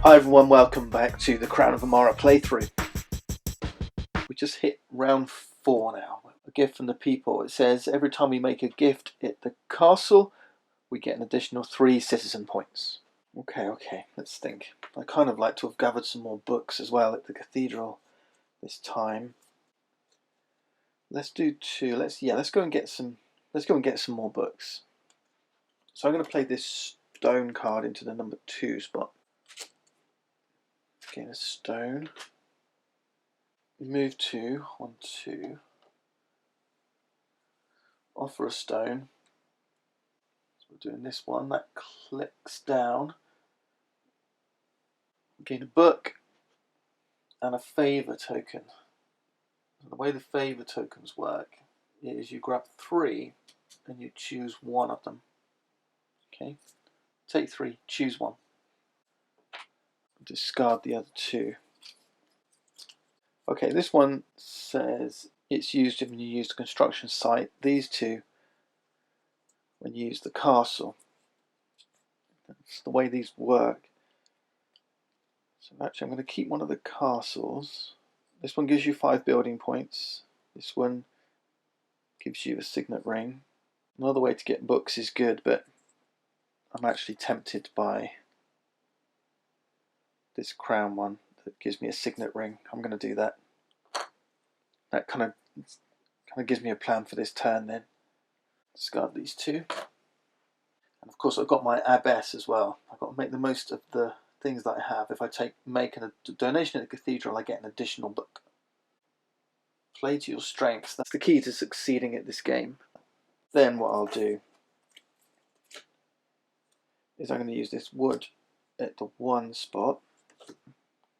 Hi everyone, welcome back to the Crown of Emara playthrough. We just hit round 4 now. A gift from the people. It says every time we make a gift at the castle, we get an additional 3 citizen points. Okay, let's think. I kind of like to have gathered some more books as well at the cathedral this time. Let's do 2. Let's go and get some more books. So I'm going to play this stone card into the number 2 spot. Gain a stone. Move 2, 1, 2. Offer a stone. So we're doing this one. That clicks down. Gain a book and a favour token. The way the favour tokens work is you grab 3 and you choose one of them. Okay, take 3, choose one. Discard the other 2. Okay, this one says it's used when you use the construction site. These 2 when you use the castle. That's the way these work. So actually I'm going to keep one of the castles. This one gives you 5 building points. This one gives you a signet ring. Another way to get books is good, but I'm actually tempted by this crown one that gives me a signet ring. I'm going to do that. That kind of gives me a plan for this turn then. Discard these 2. And of course I've got my abbess as well. I've got to make the most of the things that I have. If I make a donation at the cathedral, I get an additional book. Play to your strengths. That's the key to succeeding at this game. Then what I'll do is I'm going to use this wood at the 1 spot.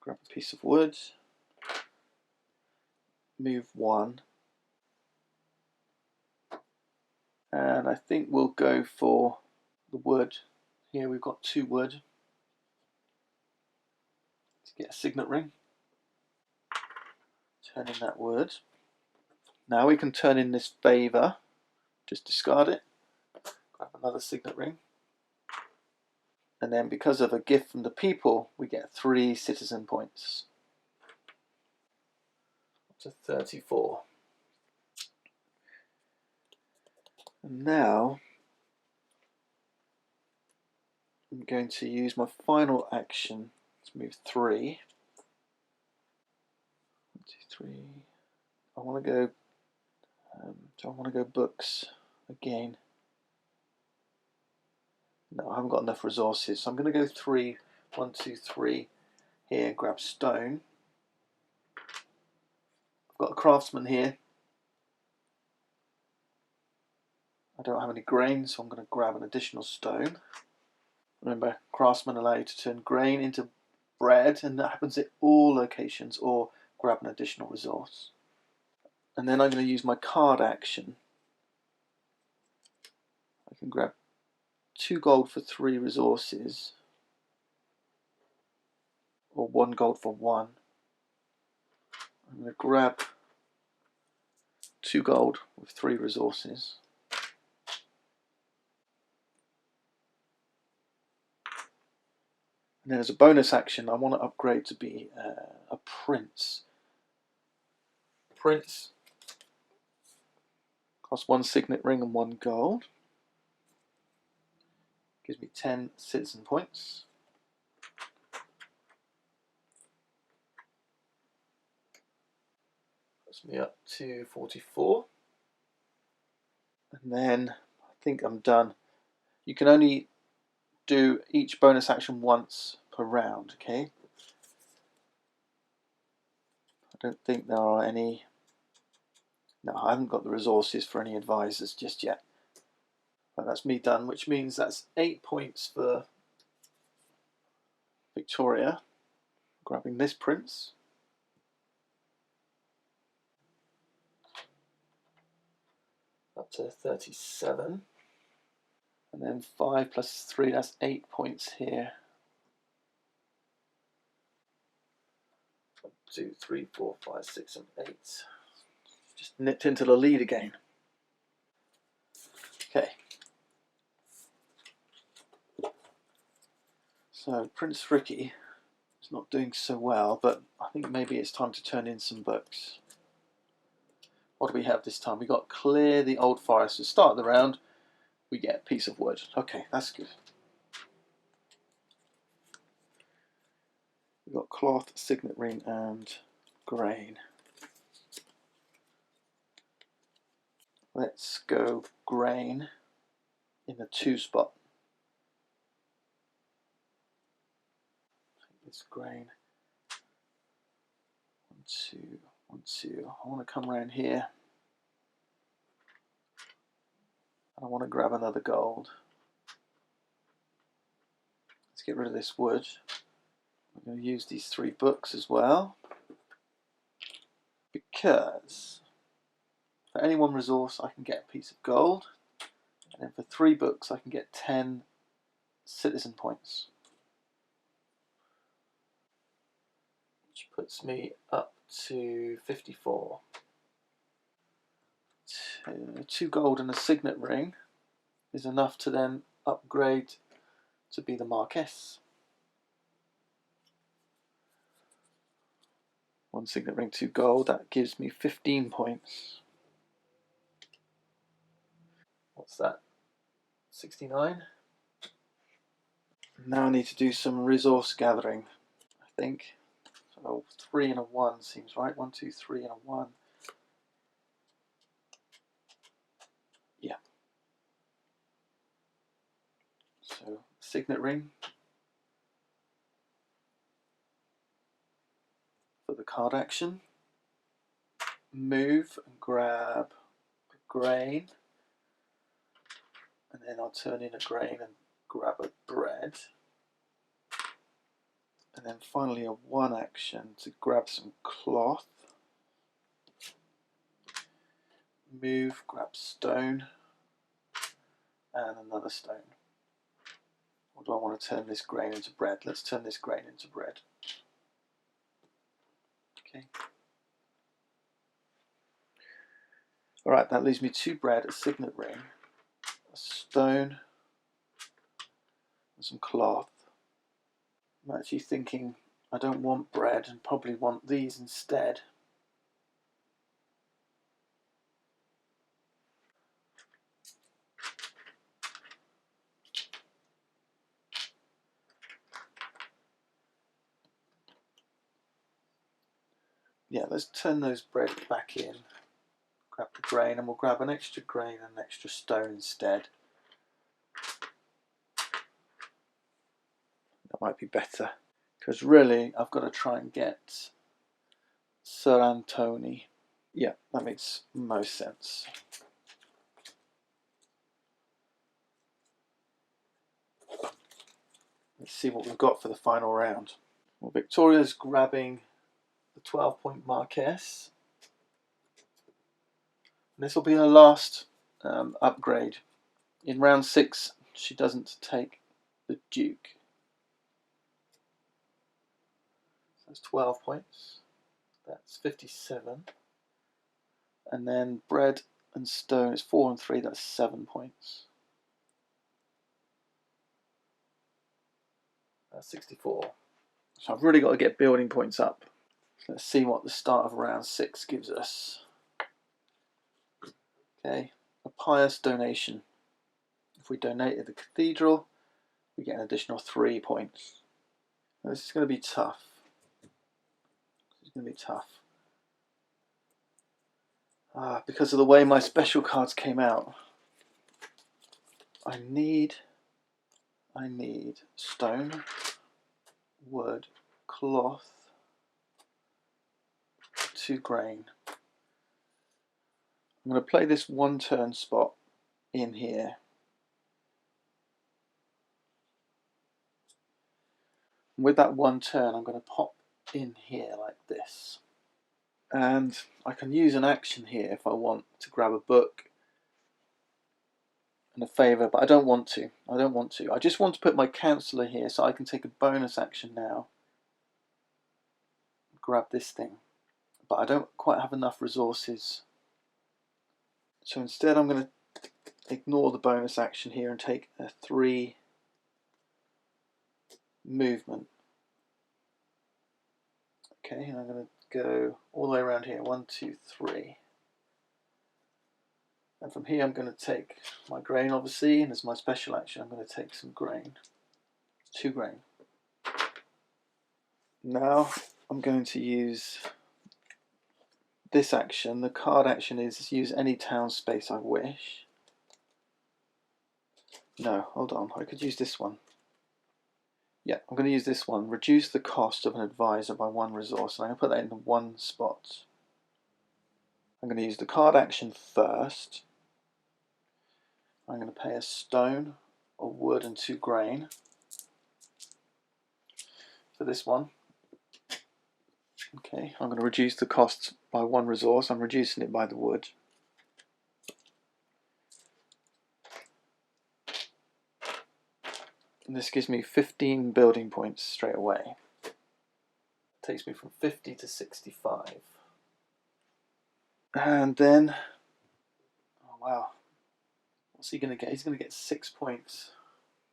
Grab a piece of wood. Move 1. And I think we'll go for the wood. Here we've got 2 wood. To get a signet ring. Turn in that wood. Now we can turn in this favour. Just discard it. Grab another signet ring. And then because of a gift from the people, we get 3 citizen points. Up to 34. And now I'm going to use my final action to move 3. 1, 2, 3. I want to go. Do I want to go books again? No, I haven't got enough resources, so I'm going to go 3. 1, 2, 3. Here, grab stone. I've got a craftsman here. I don't have any grain, so I'm going to grab an additional stone. Remember, craftsmen allow you to turn grain into bread, and that happens at all locations, or grab an additional resource. And then I'm going to use my card action. I can grab 2 gold for 3 resources, or 1 gold for 1. I'm going to grab 2 gold with 3 resources. And then as a bonus action, I want to upgrade to be a prince. Prince costs 1 signet ring and 1 gold. Gives me 10 citizen points. Puts me up to 44. And then I think I'm done. You can only do each bonus action once per round, okay? I don't think there are any. No, I haven't got the resources for any advisors just yet. But that's me done, which means that's 8 points for Victoria. Grabbing this prince. Up to 37. And then 5 plus 3, that's 8 points here. 1, 2, 3, 4, 5, 6, and 8. Just nipped into the lead again. Okay. So Prince Ricky It's not doing so well, but I think maybe it's time to turn in some books. What do we have this time? We got clear the old forest. To start the round, we get a piece of wood. Okay, that's good. We've got cloth, signet ring, and grain. Let's go grain in the 2 spot. Take this grain. 1, 2, 1, 2. I want to come around here. I want to grab another gold. Let's get rid of this wood. I'm going to use these 3 books as well, because for any 1 resource I can get a piece of gold, and then for 3 books I can get 10 citizen points, which puts me up to 54. 2 gold and a signet ring is enough to then upgrade to be the Marquess. 1 signet ring, 2 gold, that gives me 15 points. What's that? 69? Now I need to do some resource gathering, I think. So 3 and a 1 seems right. 1, 2, 3 and a 1. Yeah. So signet ring for the card action. Move and grab a grain, and then I'll turn in a grain and grab a bread. And then finally a 1 action to grab some cloth. Move, grab stone, and another stone. Or do I want to turn this grain into bread? Let's turn this grain into bread. Okay. Alright, that leaves me 2 bread, a signet ring, a stone, and some cloth. I'm actually thinking I don't want bread and probably want these instead. Yeah, let's turn those bread back in. Grab the grain, and we'll grab an extra grain and an extra stone instead. That might be better, because really I've got to try and get Sir Anthony. Yeah, that makes most sense. Let's see what we've got for the final round. Well, Victoria's grabbing the 12-point Marquess. And this will be her last upgrade. In round 6, she doesn't take the Duke. So that's 12 points. That's 57. And then bread and stone is 4 and 3, that's 7 points. That's 64. So I've really got to get building points up. So let's see what the start of round 6 gives us. Okay, a pious donation. If we donated the cathedral, we get an additional 3 points. Now, this is going to be tough. This is going to be tough. Because of the way my special cards came out, I need stone, wood, cloth, 2 grain. I'm going to play this 1 turn spot in here. And with that 1 turn, I'm going to pop in here like this. And I can use an action here if I want to grab a book and a favour, but I don't want to. I just want to put my counsellor here so I can take a bonus action now. Grab this thing. But I don't quite have enough resources. So instead I'm going to ignore the bonus action here and take a 3 movement. Okay, and I'm going to go all the way around here. 1, 2, 3. And from here I'm going to take my grain, obviously, and as my special action I'm going to take some grain. 2 grain. Now I'm going to use this action. The card action is use any town space I wish. No, hold on, I could use this one. Yeah, I'm going to use this one. Reduce the cost of an advisor by 1 resource, and I'm going to put that in the 1 spot. I'm going to use the card action first. I'm going to pay a stone, a wood, and 2 grain for this one. Okay, I'm going to reduce the cost by 1 resource. I'm reducing it by the wood. And this gives me 15 building points straight away. It takes me from 50 to 65. And then, oh wow, what's he going to get? He's going to get 6 points.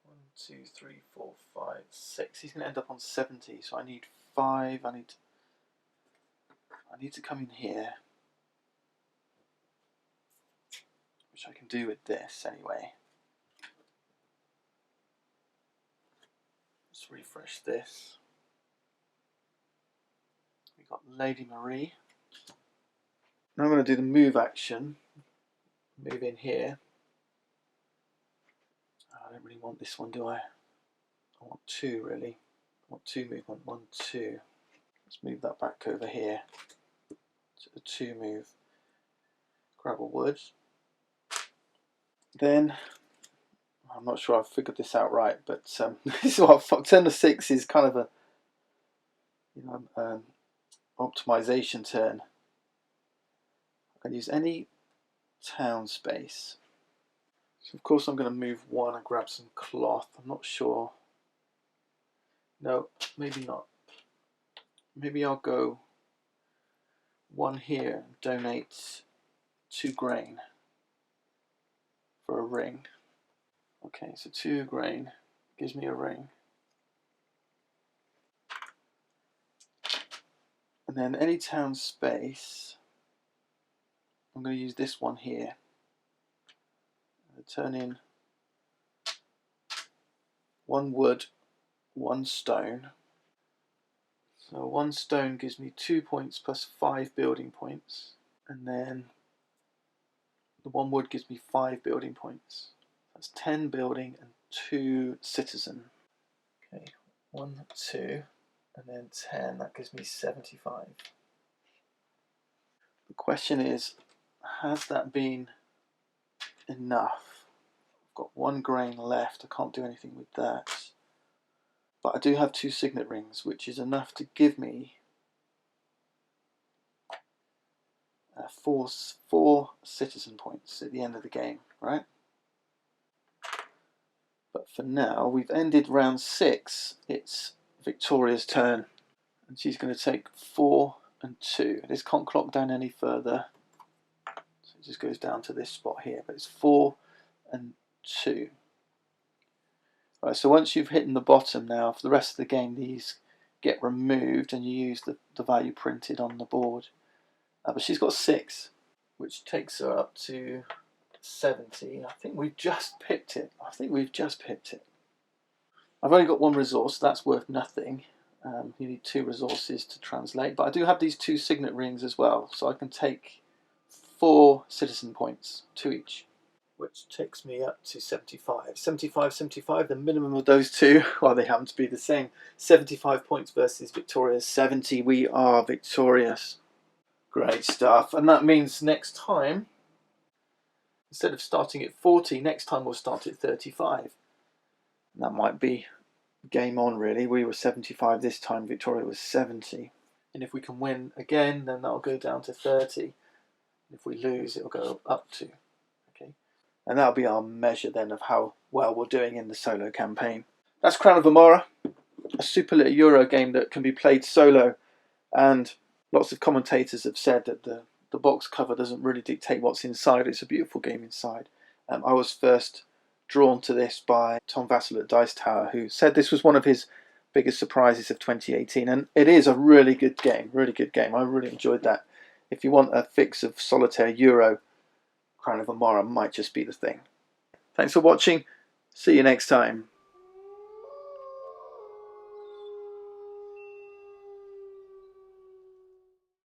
1, 2, 3, 4, 5, 6. He's going to end up on 70. So I need 5. I need to come in here, which I can do with this anyway. Let's refresh this. We've got Lady Marie. Now I'm going to do the move action. Move in here. I don't really want this one, do I? I want 2 really. I want 2 movement. 1, 2. Let's move that back over here to the 2 move. Grab a wood. Then, I'm not sure I've figured this out right, but this is what turn to 6 is kind of a optimization turn. I can use any town space. So of course I'm going to move 1 and grab some cloth. I'm not sure. No, maybe not. Maybe I'll go 1 here and donate 2 grain for a ring. Okay, so 2 grain gives me a ring. And then any town space, I'm going to use this one here. Turn in 1 wood, 1 stone. So 1 stone gives me 2 points plus 5 building points. And then the 1 wood gives me 5 building points. That's 10 building and 2 citizen. Okay, 1, 2, and then 10, that gives me 75. The question is, has that been enough? I've got 1 grain left, I can't do anything with that. But I do have 2 signet rings, which is enough to give me 4 citizen points at the end of the game, right? But for now, we've ended round 6. It's Victoria's turn. And she's going to take 4 and 2. This can't clock down any further. So it just goes down to this spot here. But it's 4 and 2. Right, so once you've hit the bottom now, for the rest of the game, these get removed and you use the value printed on the board. But she's got 6, which takes her up to 70. I think we've just pipped it. I've only got 1 resource, so that's worth nothing. You need 2 resources to translate, but I do have these 2 signet rings as well, so I can take 4 citizen points, 2 each, which takes me up to 75. 75, 75, the minimum of those 2, well, they happen to be the same. 75 points versus Victoria's 70. We are victorious. Great stuff. And that means next time, instead of starting at 40, next time we'll start at 35. And that might be game on, really. We were 75 this time, Victoria was 70. And if we can win again, then that'll go down to 30. If we lose, it'll go up to. Okay. And that'll be our measure then of how well we're doing in the solo campaign. That's Crown of Emara, a super little Euro game that can be played solo, and lots of commentators have said that the box cover doesn't really dictate what's inside. It's a beautiful game inside. I was first drawn to this by Tom Vassell at Dice Tower, who said this was one of his biggest surprises of 2018, and it is a really good game. Really good game. I really enjoyed that. If you want a fix of Solitaire Euro, Crown of Emara might just be the thing. Thanks for watching. See you next time.